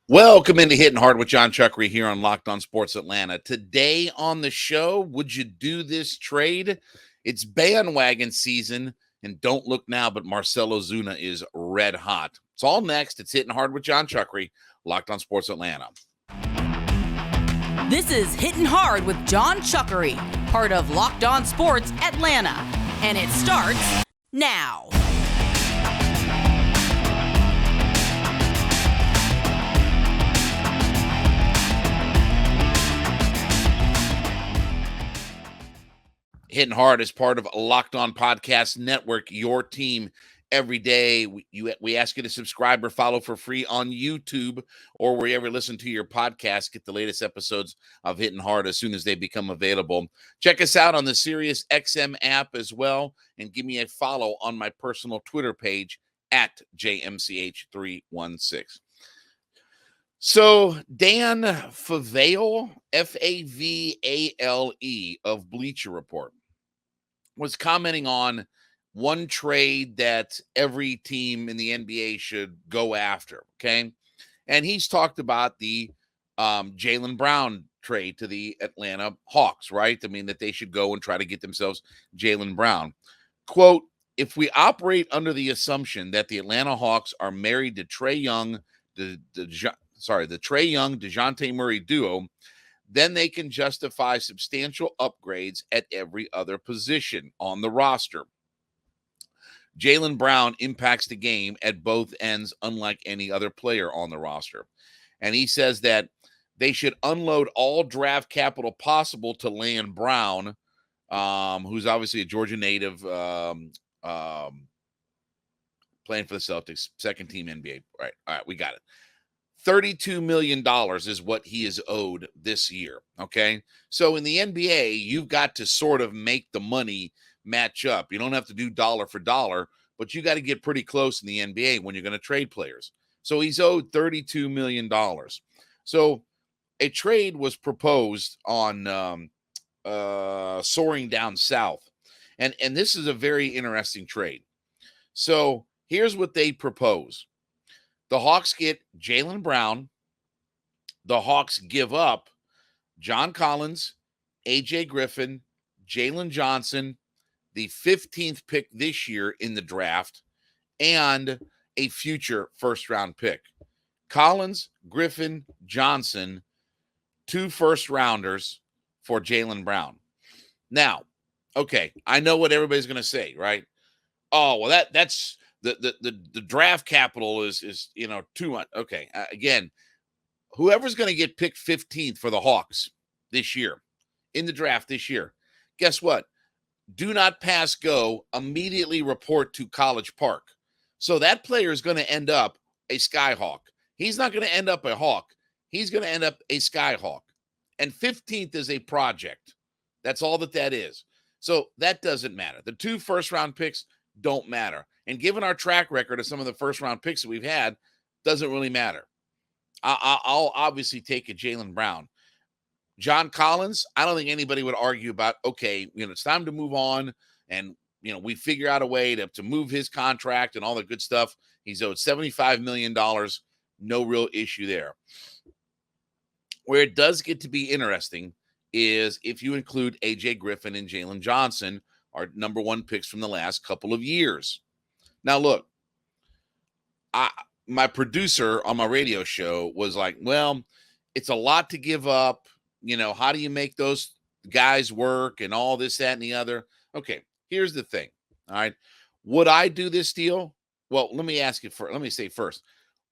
Welcome into Hittin Hard with Jon Chuckery here on Locked On Sports Atlanta. Today on the show, would you do this trade? It's bandwagon season, and don't look now, but Marcell Ozuna is red hot. It's all next. It's Hittin Hard with Jon Chuckery, Locked On Sports Atlanta. This is Hittin Hard with Jon Chuckery, part of Locked On Sports Atlanta, and it starts now. Hittin Hard is part of Locked On Podcast Network, your team every day. We ask you to subscribe or follow for free on YouTube or wherever you listen to your podcast. Get the latest episodes of Hittin Hard as soon as they become available. Check us out on the Sirius XM app as well, and give me a follow on my personal Twitter page at JMCH316. So Dan Favale, Favale of Bleacher Report, was commenting on one trade that every team in the NBA should go after, okay? And he's talked about the Jaylen Brown trade to the Atlanta Hawks, right? I mean, that they should go and try to get themselves Jaylen Brown. Quote, if we operate under the assumption that the Atlanta Hawks are married to Trae Young, the Trae Young, DeJounte Murray duo, then they can justify substantial upgrades at every other position on the roster. Jaylen Brown impacts the game at both ends, unlike any other player on the roster. And he says that they should unload all draft capital possible to land Brown, who's obviously a Georgia native, playing for the Celtics, second team NBA. All right, we got it. $32 million is what he is owed this year, okay? So in the NBA, you've got to sort of make the money match up. You don't have to do dollar for dollar, but you got to get pretty close in the NBA when you're going to trade players. So he's owed $32 million. So a trade was proposed on Soaring Down South, and this is a very interesting trade. So here's what they propose. The Hawks get Jaylen Brown. The Hawks give up John Collins, A.J. Griffin, Jalen Johnson, the 15th pick this year in the draft, and a future first-round pick. Collins, Griffin, Johnson, 2 first-rounders for Jaylen Brown. Now, okay, I know what everybody's going to say, right? Oh, well, that's the draft capital is too much. Okay, again, whoever's going to get picked 15th for the Hawks this year in the draft this year, guess what? Do not pass go. Immediately report to College Park. So that player is going to end up a Skyhawk. He's not going to end up a Hawk. He's going to end up a Skyhawk. And 15th is a project. That's all that is. So that doesn't matter. The 2 first-round picks don't matter. And given our track record of some of the first-round picks that we've had, doesn't really matter. I'll obviously take a Jaylen Brown. John Collins, I don't think anybody would argue about, okay, it's time to move on, and, we figure out a way to move his contract and all the good stuff. He's owed $75 million. No real issue there. Where it does get to be interesting is if you include A.J. Griffin and Jalen Johnson, our number 1 picks from the last couple of years. Now, look, my producer on my radio show was like, well, it's a lot to give up. How do you make those guys work and all this, that, and the other? Okay, here's the thing. All right. Would I do this deal? Well, let me say first,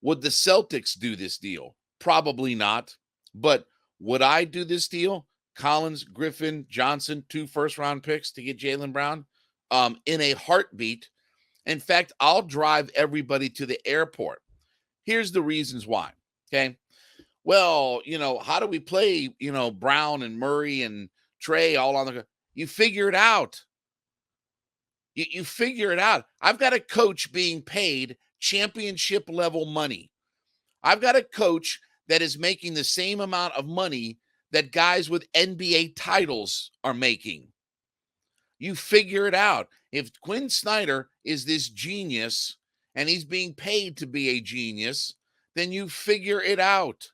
would the Celtics do this deal? Probably not. But would I do this deal? Collins, Griffin, Johnson, 2 first-round picks to get Jaylen Brown in a heartbeat. In fact, I'll drive everybody to the airport. Here's the reasons why, okay? Well, how do we play, Brown and Murray and Trae all on the – you figure it out. You figure it out. I've got a coach being paid championship-level money. I've got a coach that is making the same amount of money that guys with NBA titles are making. You figure it out. If Quin Snyder is this genius and he's being paid to be a genius, then you figure it out.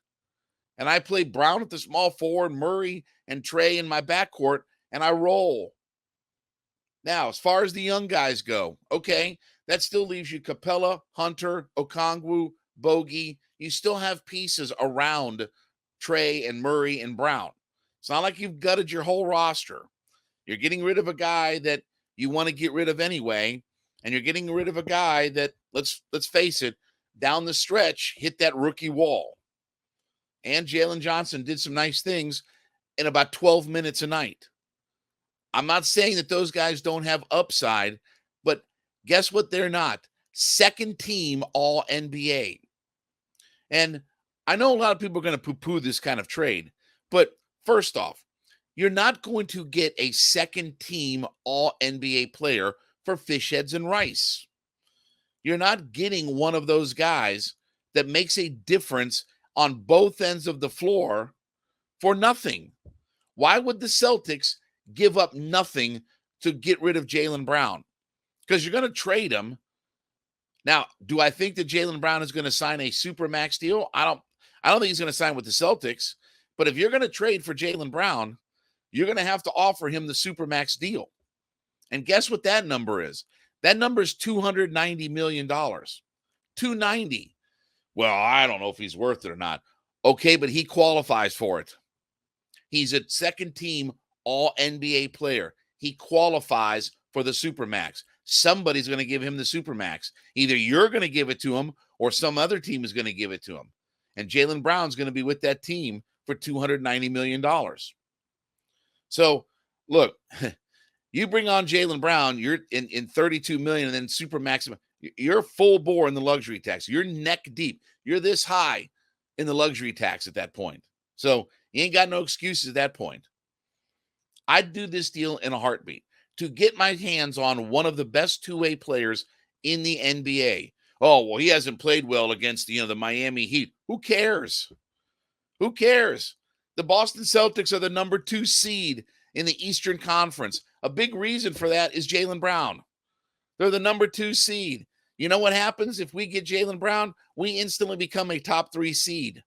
And I play Brown at the small forward, Murray and Trey in my backcourt, and I roll. Now, as far as the young guys go, okay, that still leaves you Capella, Hunter, Okongwu, Bogey. You still have pieces around Trey and Murray and Brown. It's not like you've gutted your whole roster. You're getting rid of a guy that you want to get rid of anyway, and you're getting rid of a guy that, let's face it, down the stretch hit that rookie wall. And Jalen Johnson did some nice things in about 12 minutes a night. I'm not saying that those guys don't have upside, but guess what? They're not. Second team All NBA. And I know a lot of people are going to poo-poo this kind of trade, but first off, you're not going to get a second team All NBA player for fish heads and rice. You're not getting one of those guys that makes a difference on both ends of the floor for nothing. Why would the Celtics give up nothing to get rid of Jaylen Brown? Because you're going to trade him. Now, do I think that Jaylen Brown is going to sign a supermax deal? I don't think he's going to sign with the Celtics. But if you're going to trade for Jaylen Brown, you're going to have to offer him the supermax deal. And guess what that number is? That number is $290 million. $290. Well, I don't know if he's worth it or not. Okay, but he qualifies for it. He's a second team All NBA player. He qualifies for the supermax. Somebody's going to give him the supermax. Either you're going to give it to him or some other team is going to give it to him. And Jaylen Brown's going to be with that team for $290 million. So, look, you bring on Jaylen Brown, you're in $32 million, and then supermax. You're full bore in the luxury tax. You're neck deep. You're this high in the luxury tax at that point. So you ain't got no excuses at that point. I'd do this deal in a heartbeat to get my hands on one of the best two-way players in the NBA. Oh, well, he hasn't played well against the Miami Heat. Who cares? Who cares? The Boston Celtics are the number 2 seed in the Eastern Conference. A big reason for that is Jaylen Brown. They're the number 2 seed. You know what happens if we get Jaylen Brown? We instantly become a top 3 seed.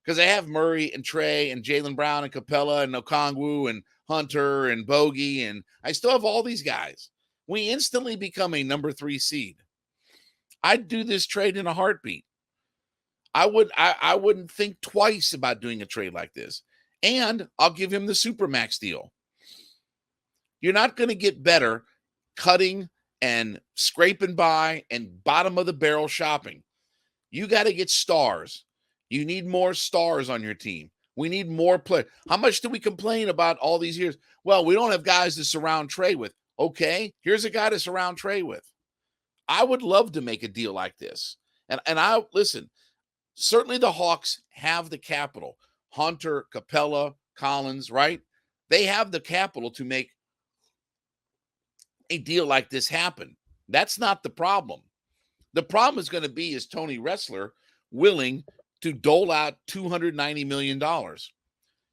Because I have Murray and Trey and Jaylen Brown and Capella and Okongwu and Hunter and Bogey, and I still have all these guys. We instantly become a number 3 seed. I'd do this trade in a heartbeat. I wouldn't think twice about doing a trade like this. And I'll give him the supermax deal. You're not going to get better cutting and scraping by and bottom of the barrel shopping. You got to get stars. You need more stars on your team. We need more play. How much do we complain about all these years? Well, we don't have guys to surround Trey with. Okay, here's a guy to surround Trey with. I would love to make a deal like this. And I listen, certainly the Hawks have the capital. Hunter, Capella, Collins, right? They have the capital to make a deal like this happen. That's not the problem. The problem is going to be, is Tony Ressler willing to dole out $290 million?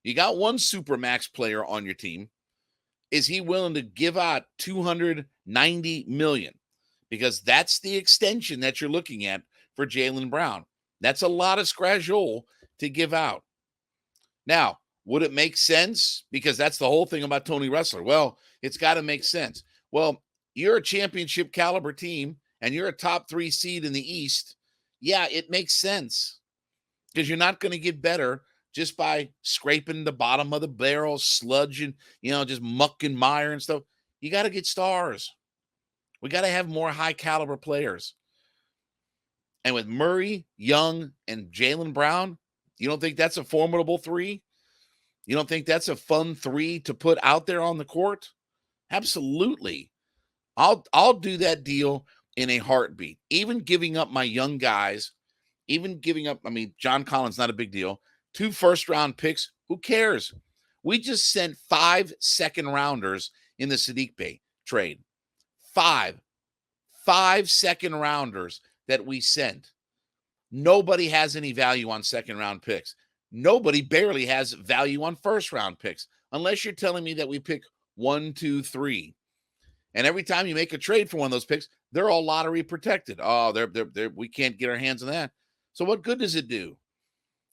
You got one supermax player on your team. Is he willing to give out $290 million? Because that's the extension that you're looking at for Jaylen Brown. That's a lot of scratchole to give out. Now, would it make sense? Because that's the whole thing about Tony Ressler. Well, it's got to make sense. Well, you're a championship caliber team and you're a top 3 seed in the East. Yeah, it makes sense. Because you're not going to get better just by scraping the bottom of the barrel, sludging, just muck and mire and stuff. You got to get stars. We got to have more high caliber players. And with Murray, Young, and Jaylen Brown, you don't think that's a formidable 3? You don't think that's a fun 3 to put out there on the court? Absolutely. I'll do that deal in a heartbeat. Even giving up my young guys, John Collins, not a big deal. 2 first-round picks, who cares? We just sent 5 second-rounders in the Sadiq Bey trade. 5 second-rounders that we sent. Nobody has any value on second-round picks. Nobody barely has value on first-round picks, unless you're telling me that we pick 1, 2, 3. And every time you make a trade for one of those picks, they're all lottery protected. Oh, we can't get our hands on that. So what good does it do?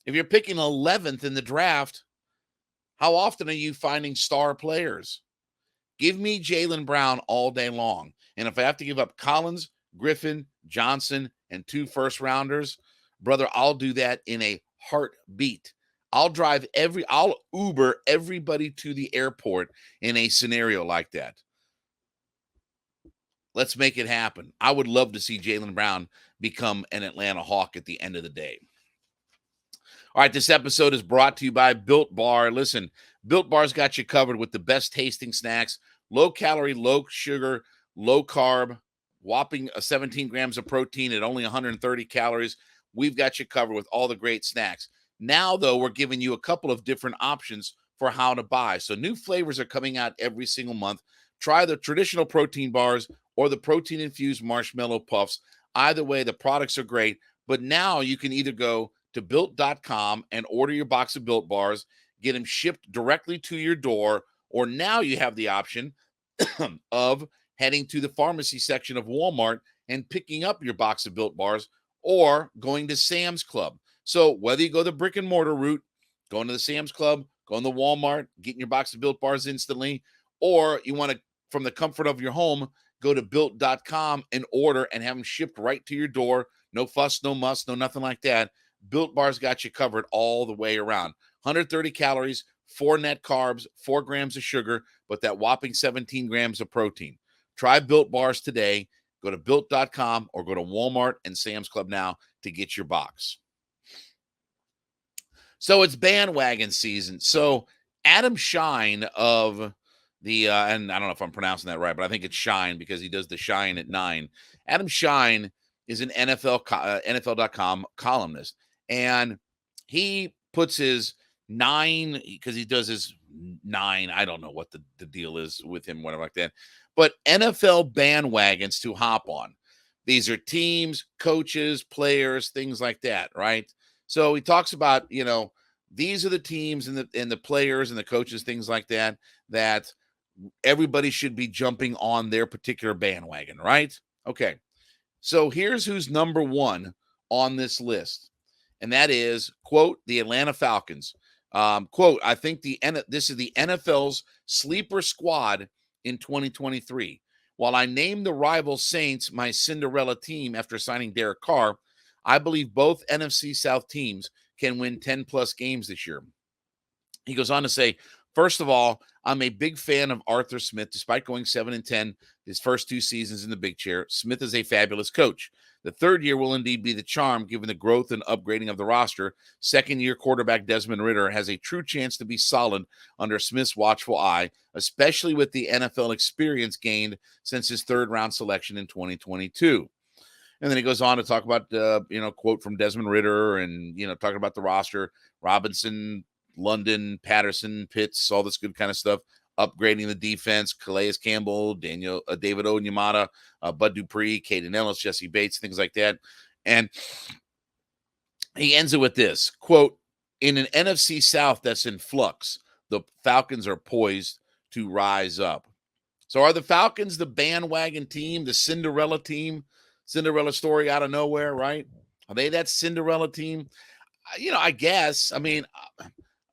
If you're picking 11th in the draft, how often are you finding star players? Give me Jaylen Brown all day long. And if I have to give up Collins, Griffin, Johnson, and 2 first-rounders, brother, I'll do that in a heartbeat. I'll Uber everybody to the airport in a scenario like that. Let's make it happen. I would love to see Jaylen Brown become an Atlanta Hawk at the end of the day. All right, this episode is brought to you by Built Bar. Listen, Built Bar's got you covered with the best tasting snacks, low calorie, low sugar, low carb, whopping 17 grams of protein at only 130 calories. We've got you covered with all the great snacks. Now, though, we're giving you a couple of different options for how to buy. So new flavors are coming out every single month. Try the traditional protein bars or the protein-infused marshmallow puffs. Either way, the products are great. But now you can either go to Built.com and order your box of Built Bars, get them shipped directly to your door, or now you have the option of heading to the pharmacy section of Walmart and picking up your box of Built Bars, or going to Sam's Club. So whether you go the brick and mortar route, going to the Sam's Club, going to Walmart, getting your box of Built Bars instantly, or you want to, from the comfort of your home, go to Built.com and order and have them shipped right to your door. No fuss, no muss, no nothing like that. Built Bar's got you covered all the way around. 130 calories, 4 net carbs, 4 grams of sugar, but that whopping 17 grams of protein. Try Built Bars today. Go to Built.com or go to Walmart and Sam's Club now to get your box. So it's bandwagon season. So Adam Schein of the, and I don't know if I'm pronouncing that right, but I think it's Schein because he does the Schein at 9. Adam Schein is an NFL.com columnist, and he puts his 9, because he does his 9. I don't know what the deal is with him, whatever like that. But NFL bandwagons to hop on. These are teams, coaches, players, things like that, right? So he talks about, these are the teams and the players and the coaches, things like that, that everybody should be jumping on their particular bandwagon, right? Okay. So here's who's number 1 on this list. And that is, quote, the Atlanta Falcons. Quote, I think this is the NFL's sleeper squad in 2023. While I named the rival Saints my Cinderella team after signing Derek Carr, I believe both NFC South teams can win 10-plus games this year. He goes on to say, first of all, I'm a big fan of Arthur Smith. Despite going 7-10 his first 2 seasons in the big chair, Smith is a fabulous coach. The third year will indeed be the charm, given the growth and upgrading of the roster. Second-year quarterback Desmond Ridder has a true chance to be solid under Smith's watchful eye, especially with the NFL experience gained since his third-round selection in 2022. And then he goes on to talk about, quote from Desmond Ridder and, talking about the roster, Robinson, London, Patterson, Pitts, all this good kind of stuff. Upgrading the defense, Calais Campbell, David Onyemata, Bud Dupree, Caden Ellis, Jesse Bates, things like that. And he ends it with this, quote, in an NFC South that's in flux, the Falcons are poised to rise up. So are the Falcons the bandwagon team, the Cinderella team, Cinderella story out of nowhere, right? Are they that Cinderella team? I guess. I mean,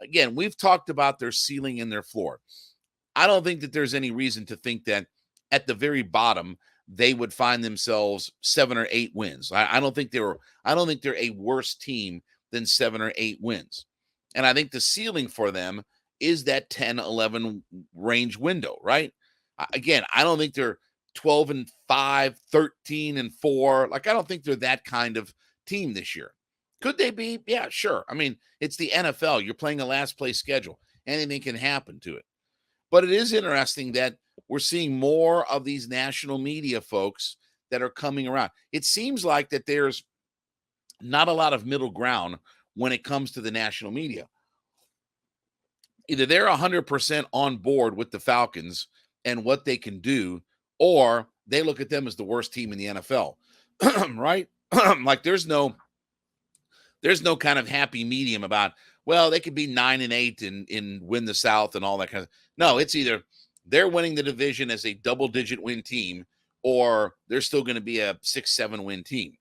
again, we've talked about their ceiling and their floor. I don't think that there's any reason to think that at the very bottom they would find themselves 7 or 8 wins. I don't think they're a worse team than 7 or 8 wins. And I think the ceiling for them is that 10-11 range window, right? Again, I don't think they're 12-5, 13-4. Like, I don't think they're that kind of team this year. Could they be? Yeah, sure. I mean, it's the NFL. You're playing a last place schedule. Anything can happen to it. But it is interesting that we're seeing more of these national media folks that are coming around. It seems like that there's not a lot of middle ground when it comes to the national media. Either they're 100% on board with the Falcons and what they can do, or they look at them as the worst team in the NFL, right? Like there's no kind of happy medium about, well, they could be 9-8 and win the South and all that kind of. No, it's either they're winning the division as a double-digit win team, or they're still going to be a 6-7 win team.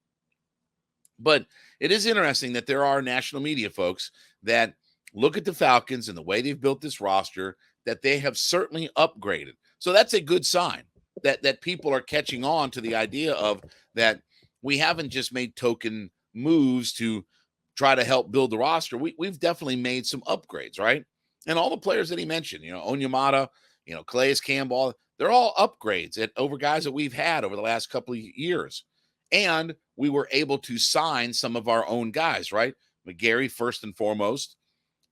But it is interesting that there are national media folks that look at the Falcons and the way they've built this roster, that they have certainly upgraded. So that's a good sign that people are catching on to the idea of that we haven't just made token moves to try to help build the roster. We've definitely made some upgrades, right? And all the players that he mentioned, Onyemata, Calais Campbell, they're all upgrades over guys that we've had over the last couple of years. And we were able to sign some of our own guys, right? McGarry, first and foremost,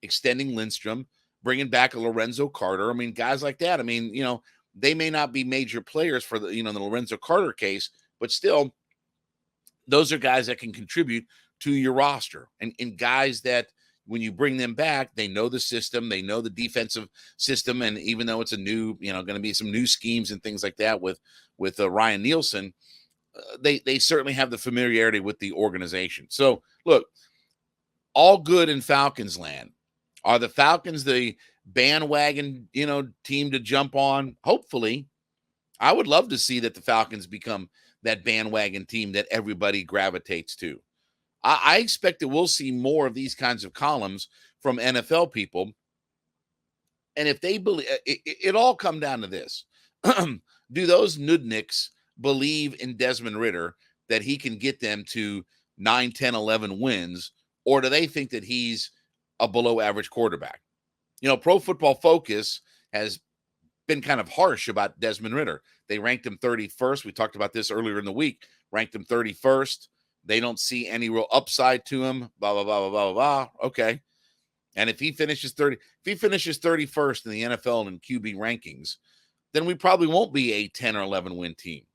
extending Lindstrom, bringing back a Lorenzo Carter. I mean, guys like that. I mean, they may not be major players for the Lorenzo Carter case, but still, those are guys that can contribute to your roster and guys that when you bring them back, they know the system, they know the defensive system. And even though it's a new, going to be some new schemes and things like that with Ryan Nielsen, they certainly have the familiarity with the organization. So look, all good in Falcons land. Are the Falcons the bandwagon, team to jump on? Hopefully. I would love to see that the Falcons become that bandwagon team that everybody gravitates to. I expect that we'll see more of these kinds of columns from NFL people. And if they believe, it all come down to this. Do those nudniks believe in Desmond Ridder that he can get them to 9, 10, 11 wins? Or do they think that he's a below average quarterback? Pro Football Focus has been kind of harsh about Desmond Ridder. They ranked him 31st. We talked about this earlier in the week. Ranked him 31st. They don't see any real upside to him. Blah, blah, blah, blah, blah, blah. Okay. And if he finishes 31st in the NFL and QB rankings, then we probably won't be a 10 or 11 win team.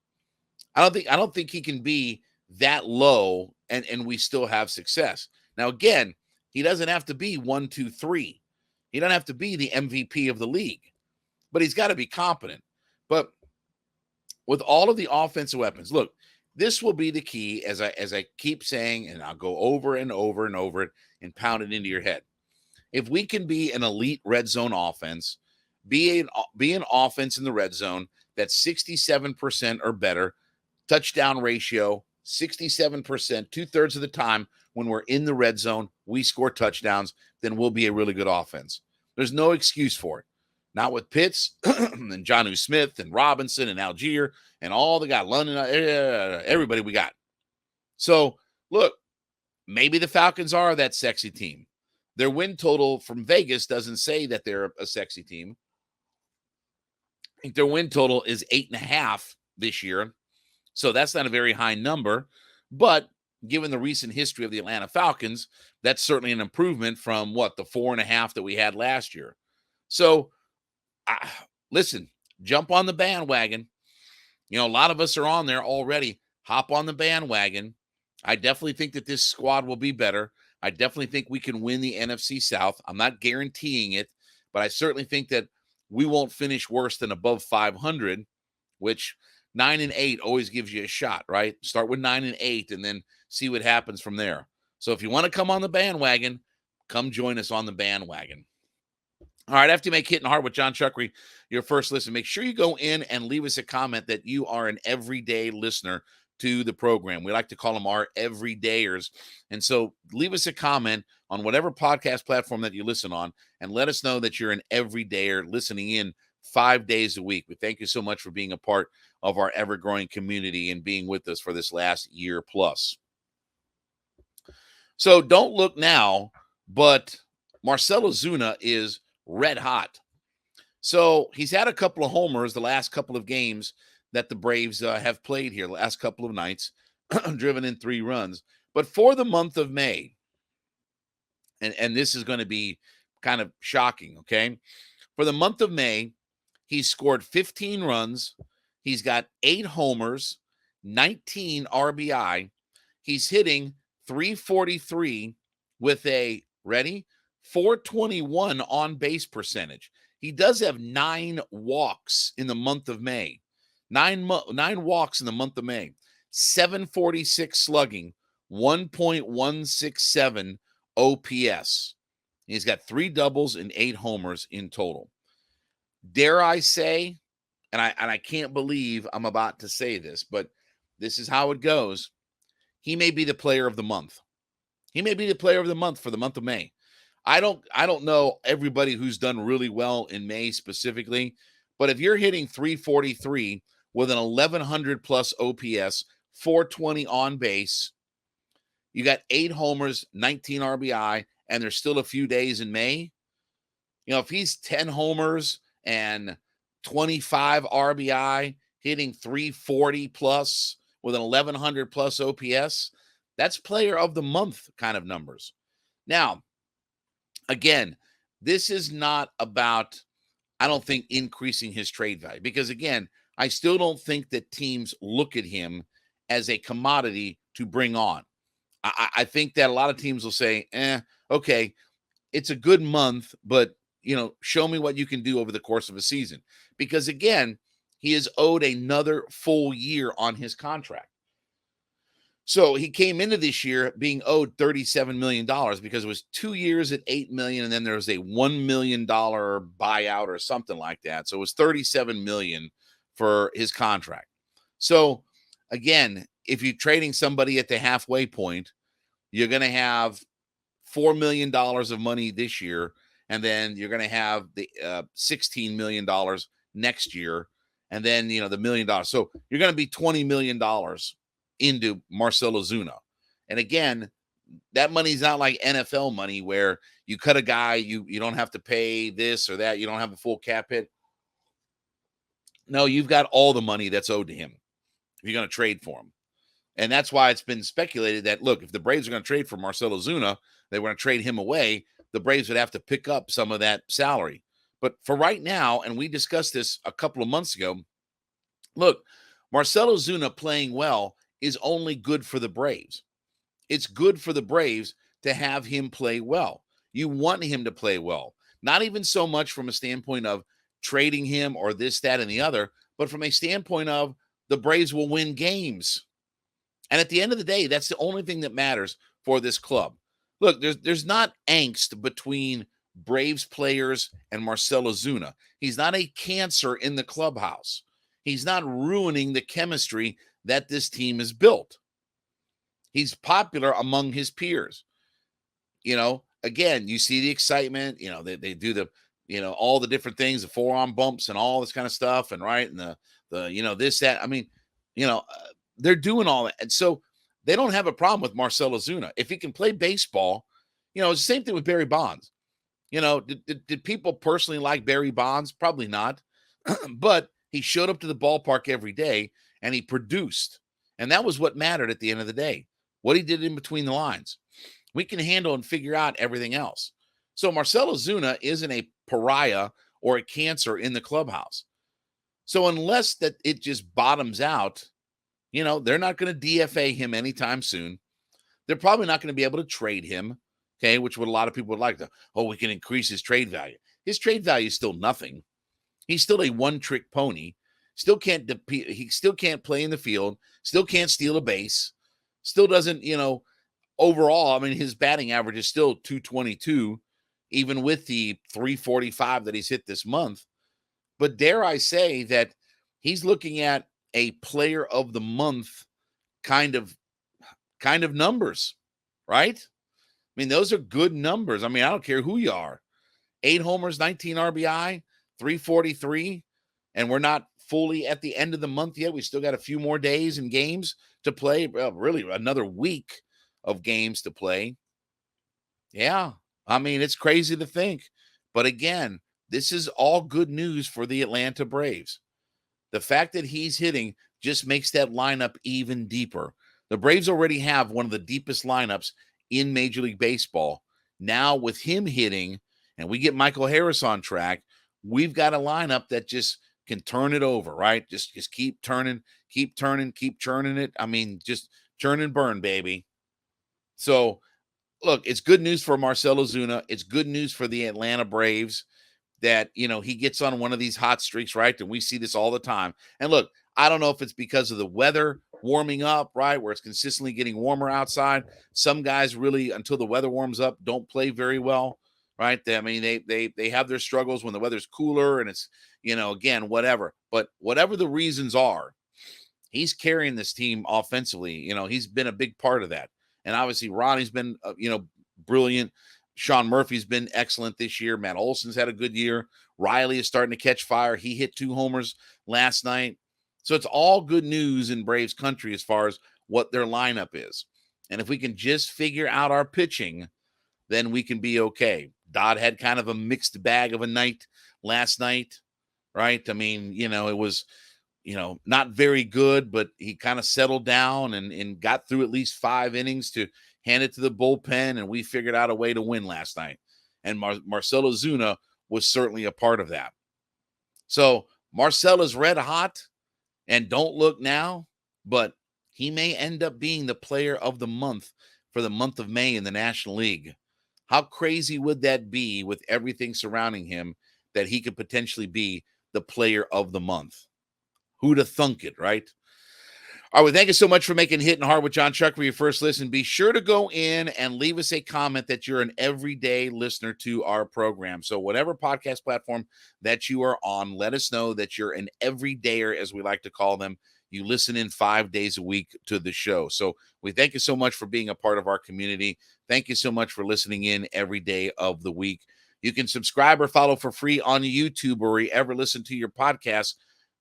I don't think he can be that low and we still have success. Now, again, he doesn't have to be 1, 2, 3. He doesn't have to be the MVP of the league, but he's got to be competent. But with all of the offensive weapons, look, this will be the key, as I keep saying, and I'll go over and over and over it and pound it into your head. If we can be an elite red zone offense, be an offense in the red zone that's 67% or better, touchdown ratio, 67%, 2/3 of the time when we're in the red zone, we score touchdowns, then we'll be a really good offense. There's no excuse for it. Not with Pitts and Jonnu Smith and Robinson and Algier and all the guys, London, everybody we got. So, look, maybe the Falcons are that sexy team. Their win total from Vegas doesn't say that they're a sexy team. I think their win total is 8.5 this year. So that's not a very high number. But given the recent history of the Atlanta Falcons, that's certainly an improvement from the 4.5 that we had last year. So, listen, jump on the bandwagon. A lot of us are on there already. Hop on the bandwagon. I definitely think that this squad will be better. I definitely think we can win the NFC South. I'm not guaranteeing it, but I certainly think that we won't finish worse than above 500, which 9-8 always gives you a shot, right? Start with 9-8 and then see what happens from there. So if you want to come on the bandwagon, come join us on the bandwagon. All right, after you make Hittin' Hard with Jon Chuckery, your first listen, make sure you go in and leave us a comment that you are an everyday listener to the program. We like to call them our everydayers. And so leave us a comment on whatever podcast platform that you listen on and let us know that you're an everydayer listening in 5 days a week. We thank you so much for being a part of our ever-growing community and being with us for this last year plus. So don't look now, but Marcell Ozuna is red hot. So he's had a couple of homers the last couple of games that the Braves have played here, the last couple of nights, driven in 3 runs. But for the month of May, and this is going to be kind of shocking, okay? For the month of May, he's scored 15 runs. He's got 8 homers, 19 RBI. He's hitting .343 with a, ready? .421 on-base percentage. He does have 9 walks in the month of May. 9 walks in the month of May. .746 slugging, 1.167 OPS. He's got 3 doubles and 8 homers in total. Dare I say, and I can't believe I'm about to say this, but this is how it goes. he may be the player of the month. He may be the player of the month for the month of May. I don't know everybody who's done really well in May specifically, but if you're hitting 343 with an 1100 plus OPS, 420 on base, you got 8 homers, 19 RBI, and there's still a few days in May. If he's 10 homers and 25 RBI, hitting 340 plus with an 1100 plus OPS, that's player of the month kind of numbers. Now, again, this is not about, I don't think, increasing his trade value, because again, I still don't think that teams look at him as a commodity to bring on. I think that a lot of teams will say, okay, it's a good month, but show me what you can do over the course of a season. Because again, he is owed another full year on his contract. So he came into this year being owed $37 million because it was 2 years at $8 million, and then there was a $1 million buyout or something like that. So it was $37 million for his contract. So again, if you're trading somebody at the halfway point, you're going to have $4 million of money this year, and then you're going to have the $16 million next year, and then the $1 million. So you're going to be $20 million into Marcell Ozuna. And again, that money's not like NFL money where you cut a guy, you don't have to pay this or that, you don't have a full cap hit. No, you've got all the money that's owed to him if you're going to trade for him. And that's why it's been speculated that, look, if the Braves are going to trade for Marcell Ozuna, they were going to trade him away, the Braves would have to pick up some of that salary. But for right now, and we discussed this a couple of months ago, look, Marcell Ozuna playing well is only good for the Braves. It's good for the Braves to have him play well. You want him to play well. Not even so much from a standpoint of trading him or this, that, and the other, but from a standpoint of the Braves will win games. And at the end of the day, that's the only thing that matters for this club. Look, there's not angst between Braves players and Marcell Ozuna. He's not a cancer in the clubhouse. He's not ruining the chemistry that this team is built. He's popular among his peers. Again, you see the excitement, they do the, all the different things, the forearm bumps and all this kind of stuff. And right. And the this, that, I mean, they're doing all that. And so they don't have a problem with Marcell Ozuna. If he can play baseball, it's the same thing with Barry Bonds. Did people personally like Barry Bonds? Probably not. But he showed up to the ballpark every day and he produced. And that was what mattered at the end of the day. What he did in between the lines. We can handle and figure out everything else. So Marcell Ozuna isn't a pariah or a cancer in the clubhouse. So unless that it just bottoms out, they're not going to DFA him anytime soon. They're probably not going to be able to trade him, okay, which what a lot of people would like to. Oh, we can increase his trade value. His trade value is still nothing. He's still a one-trick pony. Still can't he still can't play in the field. Still can't steal a base. Still doesn't, overall, I mean, his batting average is still 222, even with the 345 that he's hit this month. But dare I say that he's looking at a player of the month kind of numbers, right? I mean, those are good numbers. I mean, I don't care who you are. 8 homers, 19 RBI, 343, and we're not fully at the end of the month yet. We still got a few more days and games to play. Well, really another week of games to play. Yeah, I mean, it's crazy to think. But again, this is all good news for the Atlanta Braves. The fact that he's hitting just makes that lineup even deeper. The Braves already have one of the deepest lineups in Major League Baseball. Now with him hitting, and we get Michael Harris on track, we've got a lineup that just can turn it over, right? Just keep turning, keep churning it. I mean, just churn and burn, baby. So, look, it's good news for Marcell Ozuna. It's good news for the Atlanta Braves that, he gets on one of these hot streaks, right? And we see this all the time. And look, I don't know if it's because of the weather warming up, right, where it's consistently getting warmer outside. Some guys really, until the weather warms up, don't play very well, right? They have their struggles when the weather's cooler and it's, again, whatever. But whatever the reasons are, he's carrying this team offensively. He's been a big part of that. And obviously Ronnie's been, brilliant. Sean Murphy's been excellent this year. Matt Olson's had a good year. Riley is starting to catch fire. He hit 2 homers last night. So it's all good news in Braves country as far as what their lineup is. And if we can just figure out our pitching, then we can be okay. Dodd had kind of a mixed bag of a night last night, right? I mean, it was, not very good, but he kind of settled down and got through at least 5 innings to hand it to the bullpen, and we figured out a way to win last night. And Marcell Ozuna was certainly a part of that. So Marcell is red hot, and don't look now, but he may end up being the player of the month for the month of May in the National League. How crazy would that be with everything surrounding him that he could potentially be the player of the month? Who'd have thunk it, right? All right, well, thank you so much for making Hittin' Hard with Jon Chuckery your first listen. Be sure to go in and leave us a comment that you're an everyday listener to our program. So whatever podcast platform that you are on, let us know that you're an everydayer, as we like to call them. You listen in 5 days a week to the show. So we thank you so much for being a part of our community. Thank you so much for listening in every day of the week. You can subscribe or follow for free on YouTube or wherever listen to your podcasts.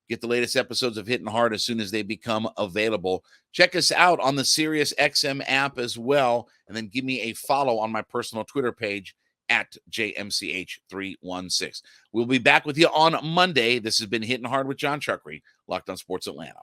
Get the latest episodes of Hittin' Hard as soon as they become available. Check us out on the SiriusXM app as well, and then give me a follow on my personal Twitter page at JMCH316. We'll be back with you on Monday. This has been Hittin' Hard with Jon Chuckery, Locked on Sports Atlanta.